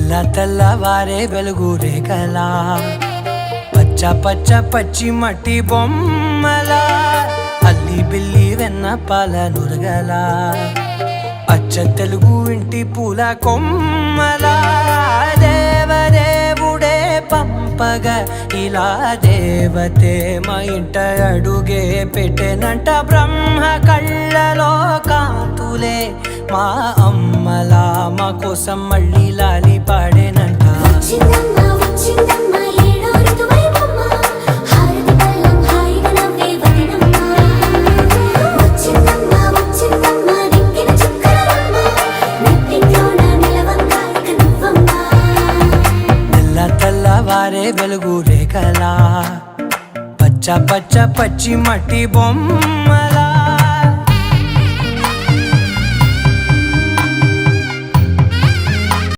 తెల్ల తెల్లవారే వెలుగు రేఖలా పచ్చ పచ్చ పచ్చి మట్టి బొమ్మలా అల్లి బిల్లి వెన్న పాల నురగలా అచ్చ తెలుగు ఇంటి పూల కొమ్మలా దేవదేవుడే పంపగా ఇలా దేవతే మా ఇంట అడుగే పెట్టెనంట బ్రహ్మ కళ్ళలో కాంతులే మా అమ్మలా మా కోసం మళ్ళీ లాలి పాడేనంట. తెల్లవారే వెలుగు రేఖలా పచ్చ పచ్చ పచ్చి మట్టి బొమ్మలా